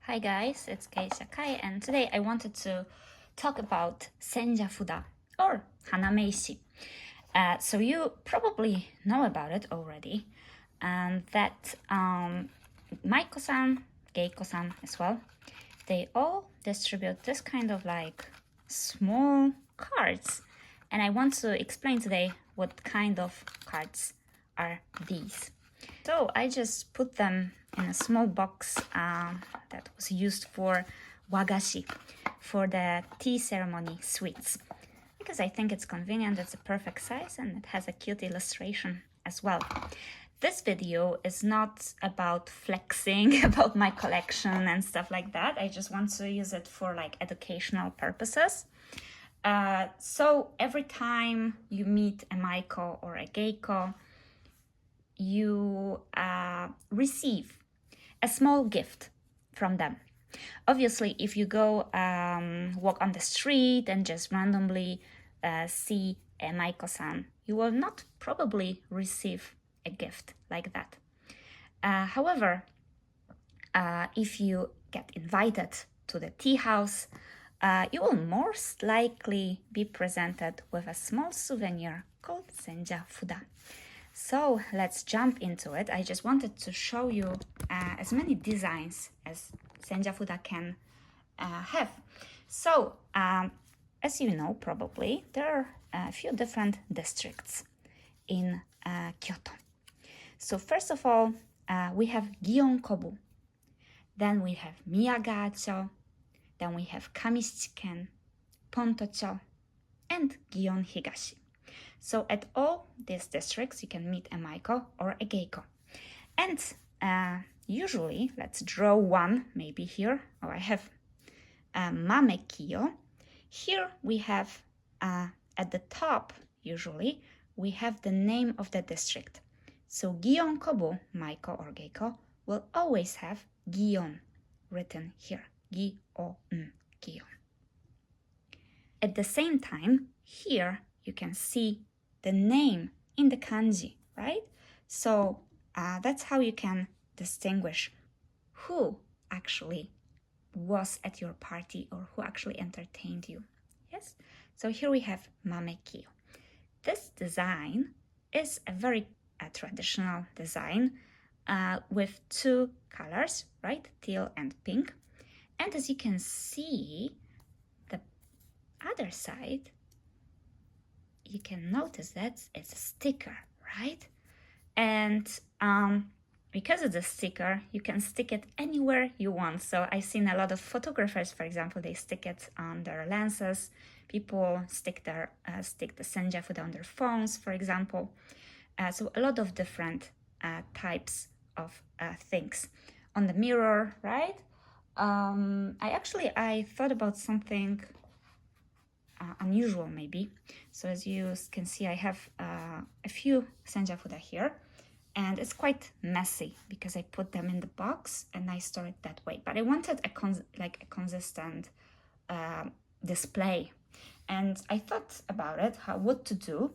Hi guys, it's Geisha and today I wanted to talk about Senjafuda or Hanameishi. So you probably know about it already, and that Maiko-san, Geiko-san as well, they all distribute this kind of like small cards, and I want to explain today what kind of cards are these. So I just put them in a small box that was used for wagashi, for the tea ceremony sweets, because I think it's convenient, it's a perfect size, and it has a cute illustration as well. This video is not about flexing about my collection and stuff like that. I just want to use it for like educational purposes. So every time you meet a Maiko or a Geiko, you receive a small gift from them. Obviously, if you go walk on the street and just randomly see a Maiko-san, you will not probably receive a gift like that. However, if you get invited to the tea house, you will most likely be presented with a small souvenir called Senjafuda. So let's jump into it. I just wanted to show you as many designs as Senjafuda can have. So as you know, probably, there are a few different districts in Kyoto. So first of all, we have Gion-kobu. Then we have Miyagacho. Then we have Kamishiken, Pontocho, and Gion Higashi. So at all these districts, you can meet a Maiko or a Geiko. And usually, let's draw one, maybe here. Oh, I have Mamekiyo. Here we have, at the top, usually, we have the name of the district. So Gion-kobu, Maiko or Geiko, will always have Gion written here. Gion, Gion. At the same time, here you can see the name in the kanji, right? So that's how you can distinguish who actually was at your party or who actually entertained you. Yes? So here we have Mamekiyo. This design is a very traditional design with two colors, right? Teal and pink. And as you can see, the other side, you can notice that it's a sticker, right? And because it's a sticker, you can stick it anywhere you want. So I've seen a lot of photographers, for example, they stick it on their lenses. People stick the Senjafuda on their phones, for example. So a lot of different types of things. On the mirror, right? I thought about something unusual maybe. So as you can see, I have a few Senjafuda here, and it's quite messy because I put them in the box and I store it that way. But I wanted a consistent display, and I thought about it, what to do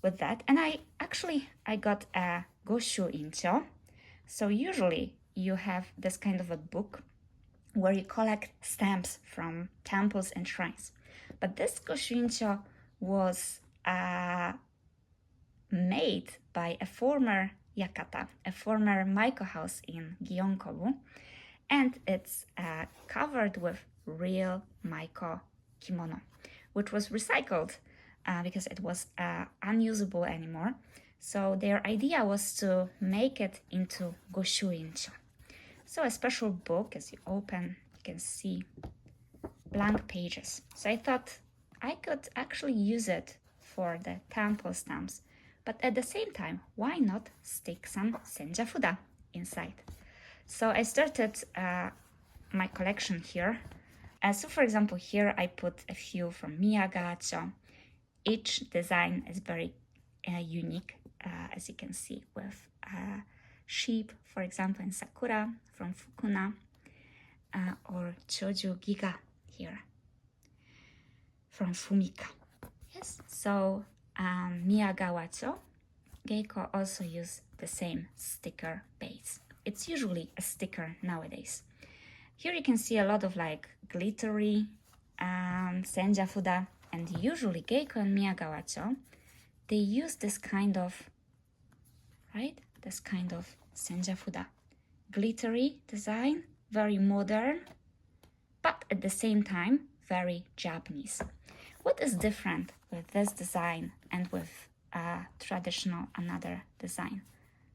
with that. And I got a Goshu Incho. So usually you have this kind of a book where you collect stamps from temples and shrines. But this Goshuincho was made by a former yakata, a former Maiko house in Gion-kobu, and it's covered with real Maiko kimono, which was recycled because it was unusable anymore. So their idea was to make it into Goshuincho. So a special book, as you open, you can see blank pages. So I thought I could actually use it for the temple stamps, but at the same time, why not stick some Senjafuda inside? So I started my collection here. So for example, here I put a few from Miyagacho. Each design is very unique, as you can see, with sheep, for example, in Sakura from Fukuna, or Choju Giga here from Fumika. Yes, so Miyagawacho, Geiko also use the same sticker base. It's usually a sticker nowadays. Here you can see a lot of like glittery Senjafuda, and usually Geiko and Miyagawacho, they use this kind of, right? This kind of Senjafuda. Glittery design, very modern, but at the same time, very Japanese. What is different with this design and with traditional another design?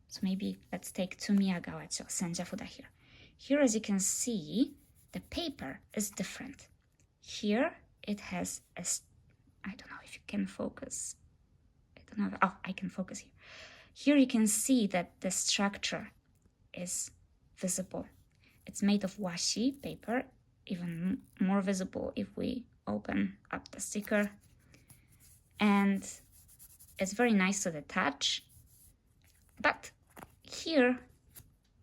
So maybe let's take two Miyagawacho Senjafuda here. Here, as you can see, the paper is different. Here it has a, I don't know if you can focus. I don't know. Oh, I can focus here. Here you can see that the structure is visible. It's made of washi paper, even more visible if we open up the sticker. And it's very nice to the touch. But here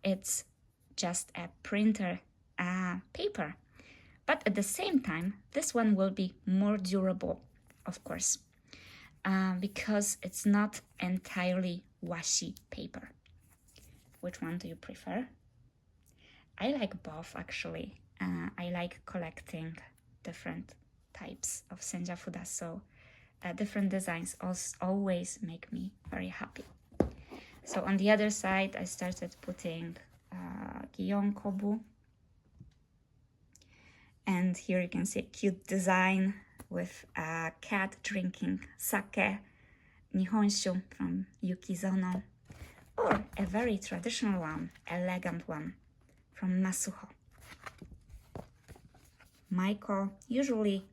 it's just a printer paper. But at the same time, this one will be more durable, of course, because it's not entirely washi paper. Which one do you prefer? I like both, actually. I like collecting different types of Senjafuda, so different designs always make me very happy. So on the other side, I started putting Gionkobu. And here you can see a cute design with a cat drinking sake, Nihonshu from Yukizono, or a very traditional one, elegant one from Masuho. Maiko usually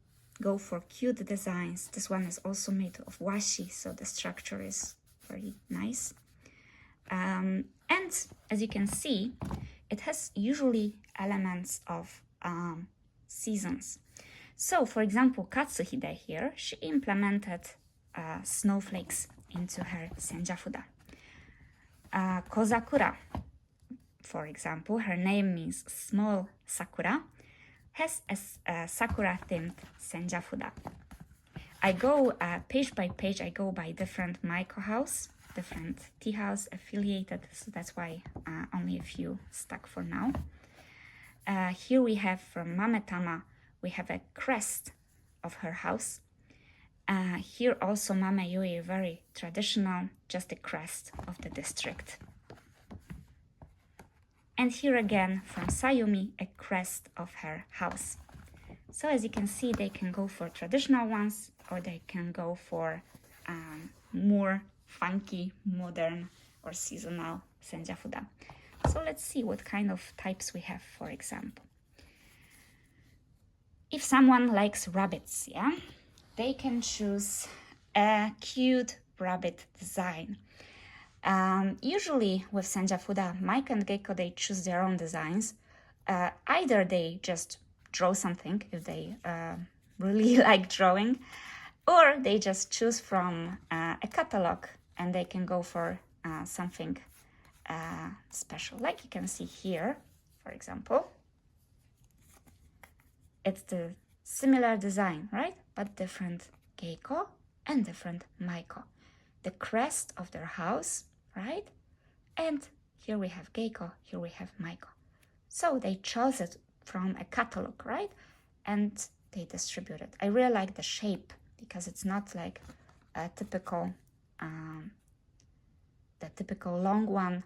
go for cute designs. This one is also made of washi, so the structure is very nice. And as you can see, it has usually elements of seasons. So, for for Katsuhide here, she implemented snowflakes into her Senjafuda. Kozakura, for example, her name means small sakura, has a sakura-themed Senjafuda. I go page by page, I go by different Maiko house, different tea house affiliated, so that's why only a few stuck for now. Here we have from Mametama, we have a crest of her house. Here also Mame Yui, very traditional, just the crest of the district. And here again from Sayumi, a crest of her house. So as you can see, they can go for traditional ones or they can go for more funky, modern or seasonal Senjafuda. So let's see what kind of types we have, for example. If someone likes rabbits, yeah, they can choose a cute rabbit design. Usually with Senjafuda, Maiko and Geiko, they choose their own designs. Either they just draw something if they really like drawing, or they just choose from a catalog and they can go for something special. Like you can see here, for example, it's the similar design, right? But different Geiko and different Maiko. The crest of their house, right? And here we have Geiko, here we have Maiko. So they chose it from a catalog, right? And they distribute it. I really like the shape because it's not like a typical, the typical long one.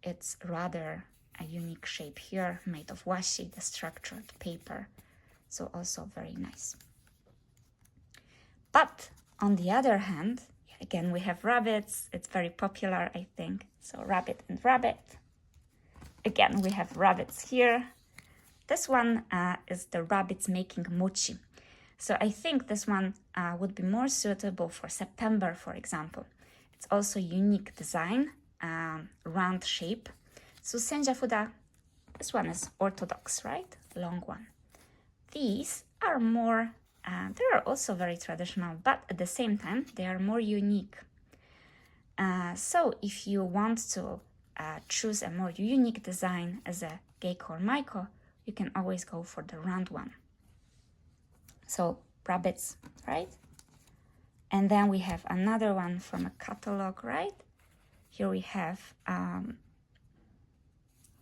It's rather a unique shape here, made of washi, the structured paper. So also very nice. But on the other hand, again, we have rabbits. It's very popular, I think. So rabbit and rabbit. Again, we have rabbits here. This one is the rabbits making mochi. So I think this one would be more suitable for September, for example. It's also unique design, round shape. So Senjafuda, this one is orthodox, right? Long one. These are more, they are also very traditional, but at the same time, they are more unique. So if you want to choose a more unique design as a Geiko or Maiko, you can always go for the round one. So rabbits, right? And then we have another one from a catalog, right? Here we have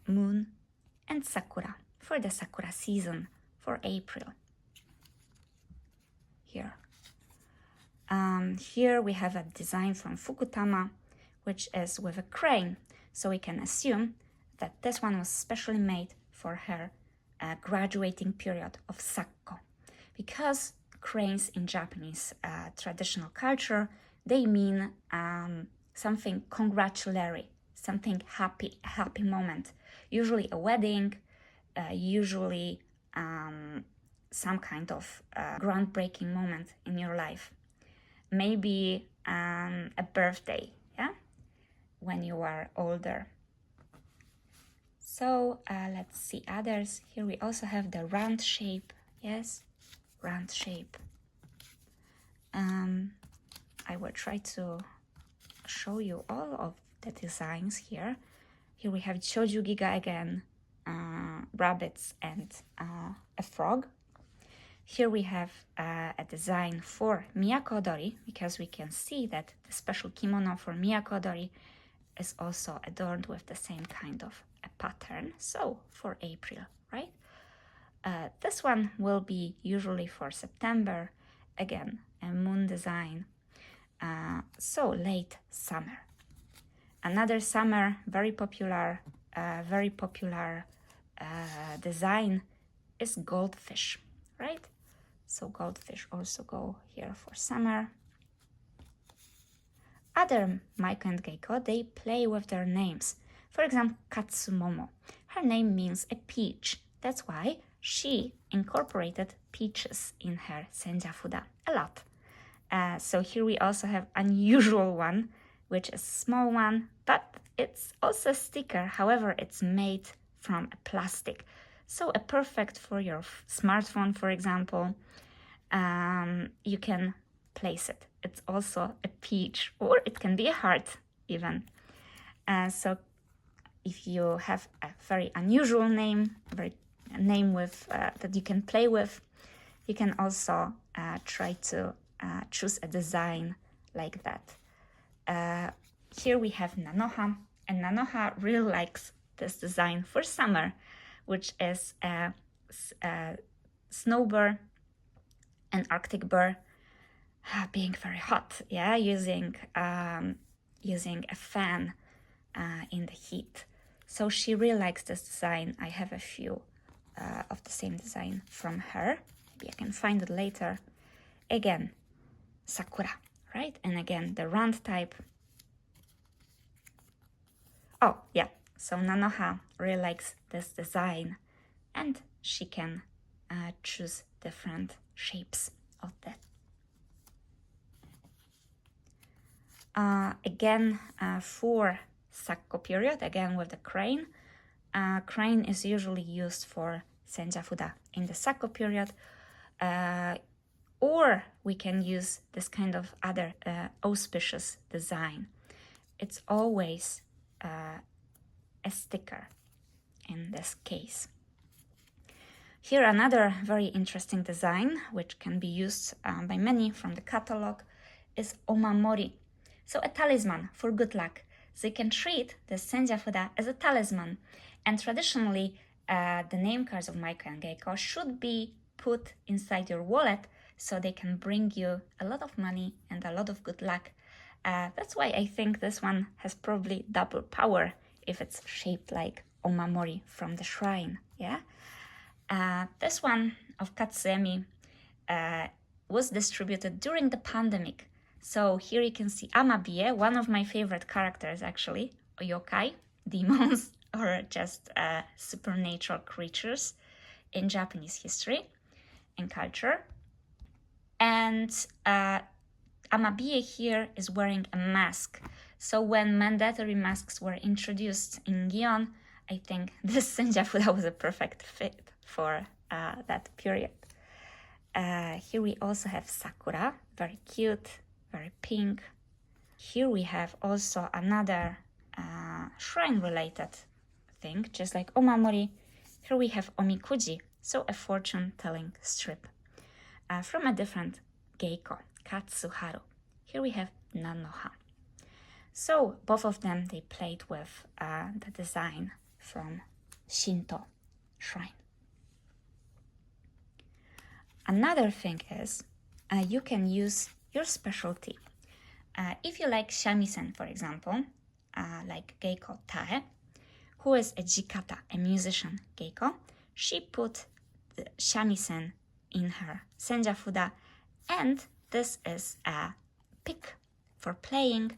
moon and sakura for the sakura season, for April. Here. Here we have a design from Fukutama, which is with a crane. So we can assume that this one was specially made for her graduating period of Sakko. Because cranes in Japanese traditional culture, they mean something congratulatory, something happy, a happy moment. Usually a wedding, usually some kind of groundbreaking moment in your life. Maybe a birthday, yeah, when you are older. So let's see others. Here we also have the round shape, yes, round shape. I will try to show you all of the designs here. Here we have Choju Giga again, rabbits and a frog. Here we have a design for Miyakodori, because we can see that the special kimono for Miyakodori is also adorned with the same kind of a pattern. So for April, right? This one will be usually for September. Again, a moon design. So late summer. Another summer, very popular design is goldfish, right? So goldfish also go here for summer. Other Maiko and Geiko, they play with their names. For example, Katsumomo. Her name means a peach. That's why she incorporated peaches in her Senjafuda a lot. So here we also have unusual one, which is a small one, but it's also a sticker. However, it's made from a plastic. So a perfect for your smartphone, for example. You can place it. It's also a peach, or it can be a heart even. So if you have a very unusual name, a name with that you can play with, you can also try to choose a design like that. Here we have Nanoha, and Nanoha really likes this design for summer, which is a snow bear, an Arctic bear, being very hot, yeah, using a fan in the heat. So she really likes this design. I have a few of the same design from her. Maybe I can find it later. Again, sakura, right? And again, the round type. Oh, yeah. So Nanoha really likes this design, and she can choose different shapes of that. Again, for Sakko period, again with the crane. Crane is usually used for Senjafuda in the Sakko period, or we can use this kind of other auspicious design. It's always a sticker in this case. Here another very interesting design, which can be used by many from the catalog, is omamori. So a talisman for good luck. So you can treat the Senjafuda as a talisman. And traditionally, the name cards of Maiko and Geiko should be put inside your wallet so they can bring you a lot of money and a lot of good luck. That's why I think this one has probably double power if it's shaped like omamori from the shrine, yeah? This one of Katsuemi was distributed during the pandemic. So here you can see Amabie, one of my favorite characters actually, yokai, demons, or just supernatural creatures in Japanese history and culture. And Amabie here is wearing a mask. So when mandatory masks were introduced in Gion, I think this Senjafuda was a perfect fit for that period. Here we also have Sakura, very cute, very pink. Here we have also another shrine-related thing, just like omamori. Here we have omikuji, so a fortune-telling strip. From a different Geiko, Katsuharu. Here we have Nanoha. So both of them, they played with the design from Shinto shrine. Another thing is you can use your specialty. If you like shamisen, for example, like Geiko Tae, who is a jikata, a musician, Geiko, she put the shamisen in her Senjafuda, and this is a pick for playing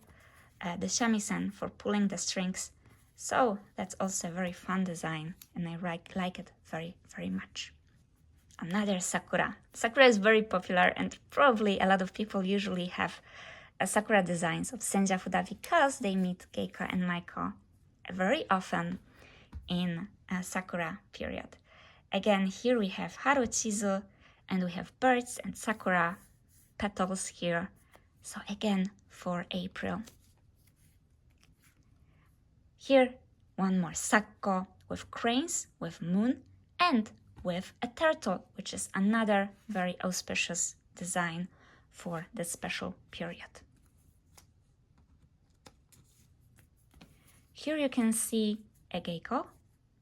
the shamisen, for pulling the strings. So that's also a very fun design, and I like it very, very much. Another sakura. Sakura is very popular, and probably a lot of people usually have sakura designs of Senjafuda because they meet Geiko and Maiko very often in a sakura period. Again, here we have haruchizu, and we have birds and sakura petals here. So again, for April. Here, one more sakko with cranes, with moon, and with a turtle, which is another very auspicious design for this special period. Here you can see a Geiko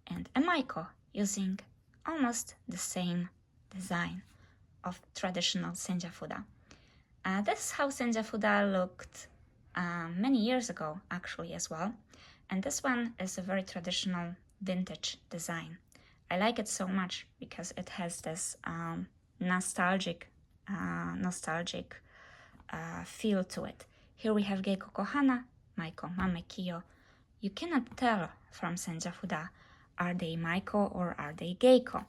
and a Maiko using almost the same design of traditional Senjafuda. This is how Senjafuda looked many years ago, actually, as well. And this one is a very traditional vintage design. I like it so much because it has this nostalgic feel to it. Here we have Geiko Kohana, Maiko Mame Kiyo. You cannot tell from Senjafuda, are they Maiko or are they Geiko?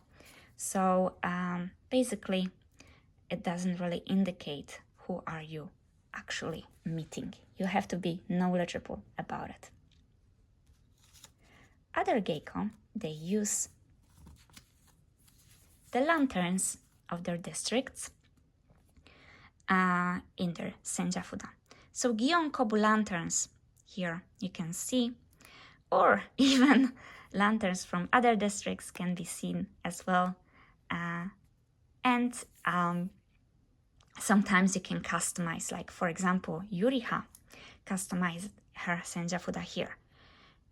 So basically, it doesn't really indicate who are you actually meeting. You have to be knowledgeable about it. Other Geiko, they use the lanterns of their districts in their Senjafuda. So Gion Kobu lanterns, here you can see, or even lanterns from other districts can be seen as well. And sometimes you can customize, like for example, Yuriha customized her Senjafuda here.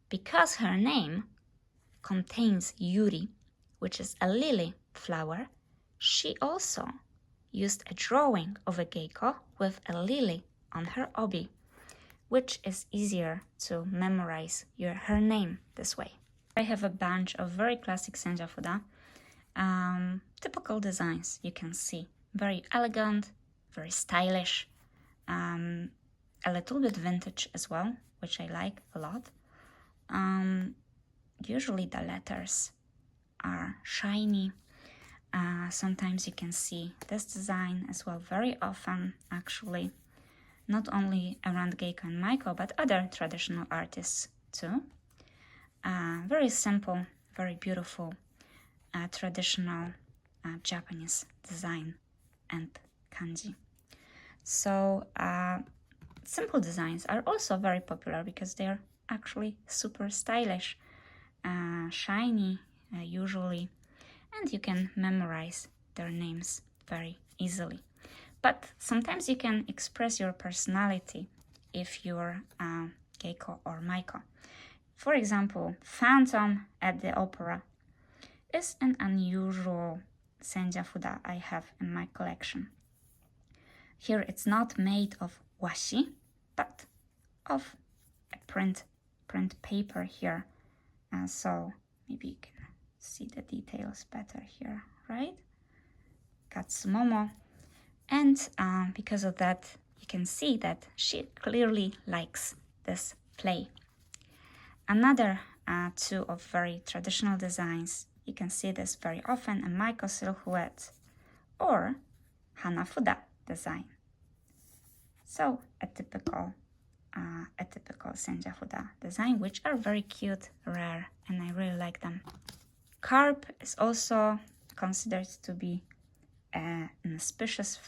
Because her name contains Yuri, which is a lily flower, she also used a drawing of a Geiko with a lily on her obi, which is easier to memorize her name this way. I have a bunch of very classic Senjafuda, typical designs you can see. Very elegant, very stylish, a little bit vintage as well, which I like a lot. Usually the letters are shiny. Sometimes you can see this design as well very often, actually, not only around Geiko and Maiko, but other traditional artists too. Very simple, very beautiful, traditional Japanese design and kanji. So simple designs are also very popular because they're actually super stylish, shiny usually, and you can memorize their names very easily. But sometimes you can express your personality if you're Geiko or Maiko. For example, Phantom at the Opera is an unusual Senjafuda I have in my collection. Here it's not made of washi, but of a print paper here. So maybe you can see the details better here, right? Katsumomo. And because of that, you can see that she clearly likes this play. Another two of very traditional designs, you can see this very often, a Maiko silhouette or Hanafuda design. So a typical Senjafuda design, which are very cute, rare, and I really like them. Carp is also considered to be an auspicious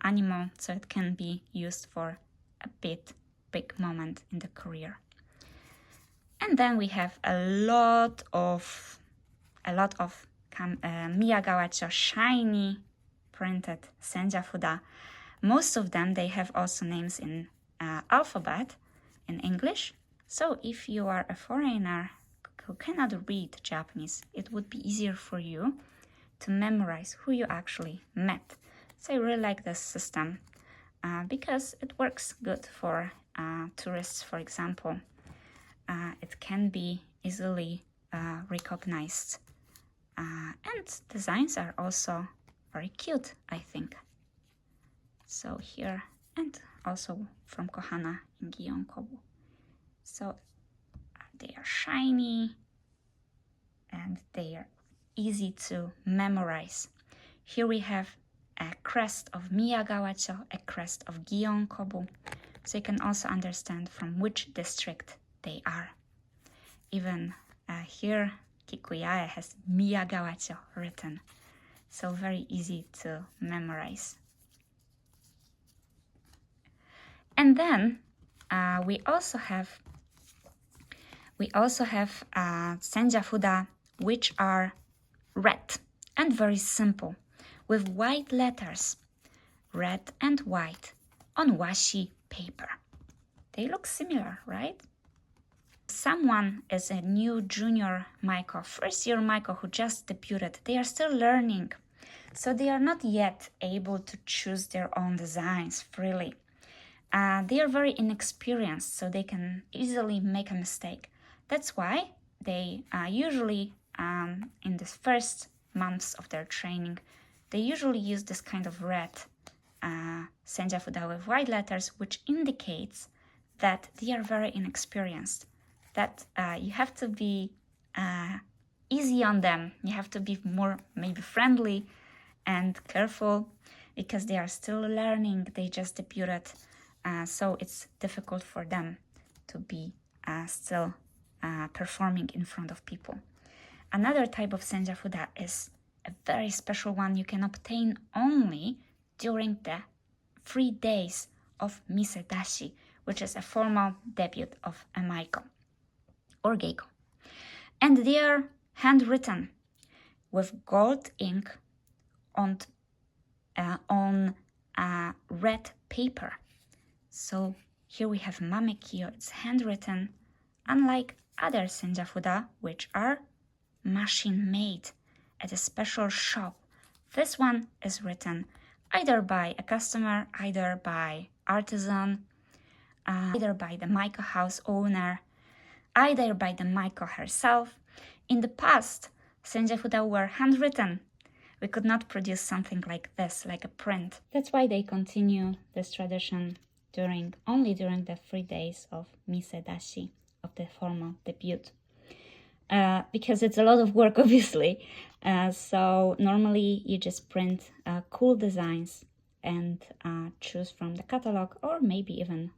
animal, so it can be used for a big moment in the career. And then we have a lot of Miyagawacho shiny printed Senjafuda. Most of them, they have also names in alphabet in English. So if you are a foreigner who cannot read Japanese, it would be easier for you to memorize who you actually met. So I really like this system because it works good for tourists, for example. It can be easily recognized. And designs are also very cute, I think. So here, and also from Kohana in Gyeongkobu. So they are shiny and they are easy to memorize. Here we have a crest of Miyagawacho, a crest of Gyeongkobu. So you can also understand from which district they are. Even here, Kikuyae has Miyagawacho written. So very easy to memorize. And then we also have Senjafuda, which are red and very simple, with white letters, red and white, on washi paper. They look similar, right? Someone is a new junior Maiko, first year Maiko who just debuted. They are still learning, so they are not yet able to choose their own designs freely. They are very inexperienced, so they can easily make a mistake. That's why they usually, in the first months of their training, they usually use this kind of red Senjafuda with white letters, which indicates that they are very inexperienced, that you have to be easy on them. You have to be more maybe friendly and careful because they are still learning. They just debuted. So it's difficult for them to be still performing in front of people. Another type of Senjafuda is a very special one you can obtain only during the 3 days of Misedashi, which is a formal debut of a Maiko or Geiko. And they are handwritten with gold ink on red paper. So here we have Mamekiyo, it's handwritten, unlike other Senjafuda, which are machine-made at a special shop. This one is written either by a customer, either by artisan, either by the Maiko house owner, either by the Maiko herself. In the past, Senjafuda were handwritten. We could not produce something like this, like a print. That's why they continue this tradition only during the 3 days of Misedashi, of the formal debut. Because it's a lot of work, obviously. So normally you just print cool designs and choose from the catalog, or maybe even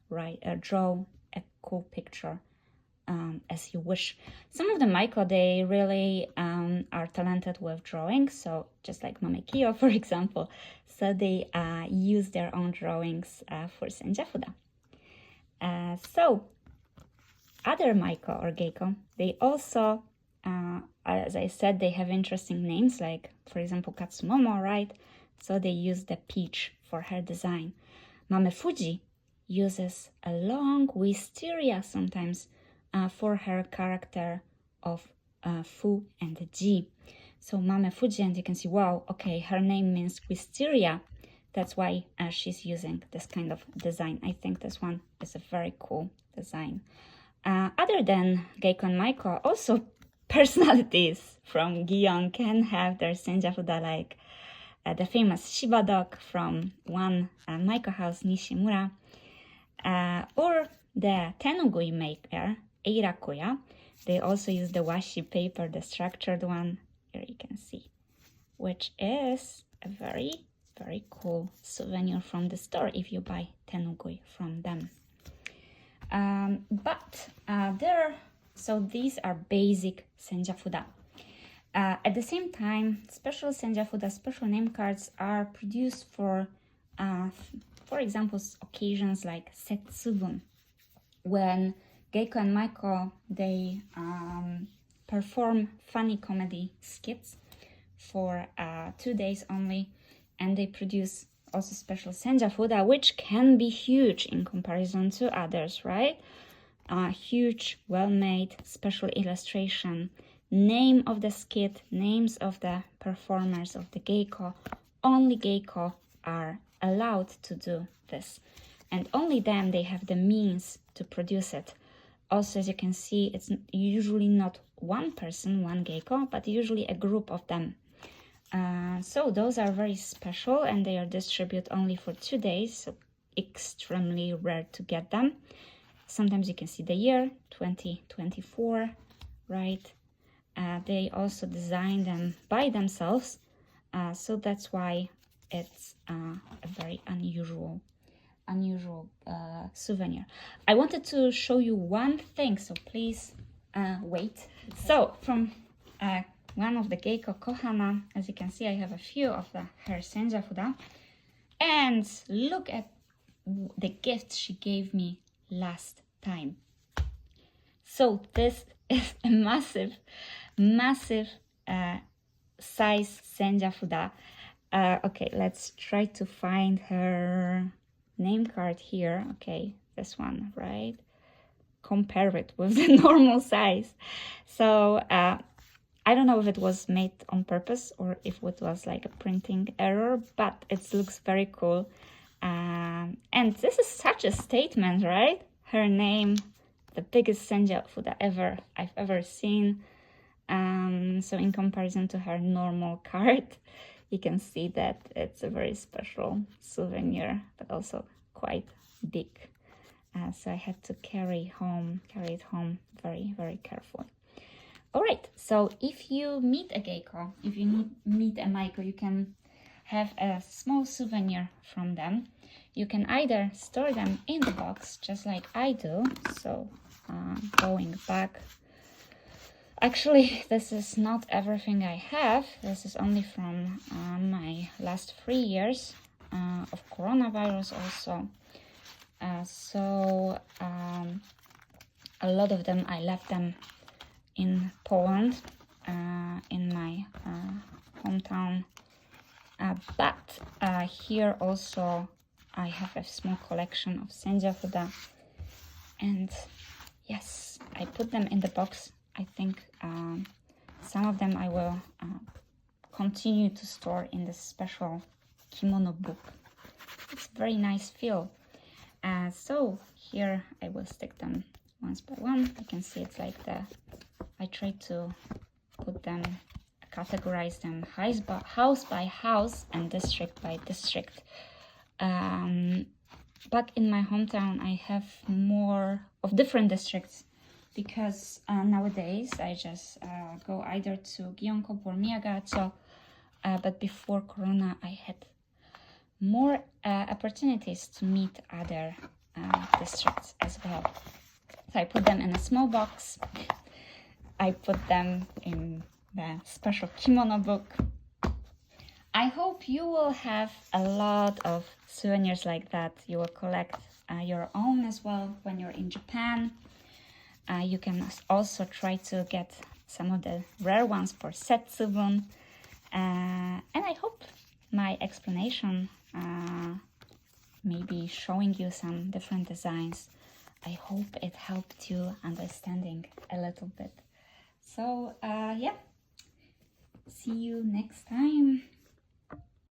draw a cool picture as you wish. Some of the Maiko, they really are talented with drawing, so just like Mamekiyo, for example. So they use their own drawings for Senjafuda. So other Maiko or Geiko, they also, as I said, they have interesting names, like, for example, Katsumomo, right? So they use the peach for her design. Mamefuji uses a long wisteria sometimes for her character of Fu and Ji. So Mamefuji, and you can see, wow, okay, her name means wisteria. That's why she's using this kind of design. I think this one is a very cool design. Other than Geiko and Maiko, also personalities from Gion can have their Senjafuda, like the famous Shiba dog from one Maiko house, Nishimura, or the tenugui maker, Eirakuya. They also use the washi paper, the structured one, here you can see, which is a very, very cool souvenir from the store if you buy tenugui from them. So these are basic Senjafuda. At the same time, special Senjafuda, special name cards are produced for example, occasions like Setsubun, when Geiko and Maiko, they perform funny comedy skits for 2 days only, and they produce also special Senjafuda, which can be huge in comparison to others, right? Huge, well-made, special illustration name of the skit, names of the performers of the Geiko. Only Geiko are allowed to do this, and only them they have the means to produce it. Also, as you can see, it's usually not one person, one Geiko, but usually a group of them. So those are very special, and they are distributed only for 2 days, so extremely rare to get them. Sometimes you can see the year 2024, right? They also design them by themselves, so that's why it's a very unusual souvenir. I wanted to show you one thing, so please wait. So from one of the Geiko Kohana, as you can see, I have a few of her Senjafuda, and look at the gift she gave me last time. So this is a massive size Senjafuda. Okay, let's try to find her name card here. Okay, this one, right? Compare it with the normal size. So I don't know if it was made on purpose or if it was like a printing error, but it looks very cool. And this is such a statement, right? Her name, the biggest Senjafuda I've ever seen. So in comparison to her normal card, you can see that it's a very special souvenir, but also quite big. So I had to carry it home very, very carefully. All right, so if you meet a Geiko, if you meet a Maiko, you can have a small souvenir from them. You can either store them in the box, just like I do. So going back, actually, this is not everything I have. This is only from my last 3 years of coronavirus also. So a lot of them, I left them in Poland, in my hometown. But here also I have a small collection of Senjafuda. And yes, I put them in the box. I think some of them I will continue to store in this special kimono book. It's a very nice feel. So here I will stick them one by one. You can see it's like I try to put them, categorize them house by house and district by district. Back in my hometown, I have more of different districts because nowadays I just go either to Geiko or Miyagatsu, but before Corona I had more opportunities to meet other districts as well. So I put them in a small box. I put them in the special kimono book. I hope you will have a lot of souvenirs like that. You will collect your own as well when you're in Japan. You can also try to get some of the rare ones for Setsubun. And I hope my explanation, maybe showing you some different designs, I hope it helped you understanding a little bit. So yeah, see you next time.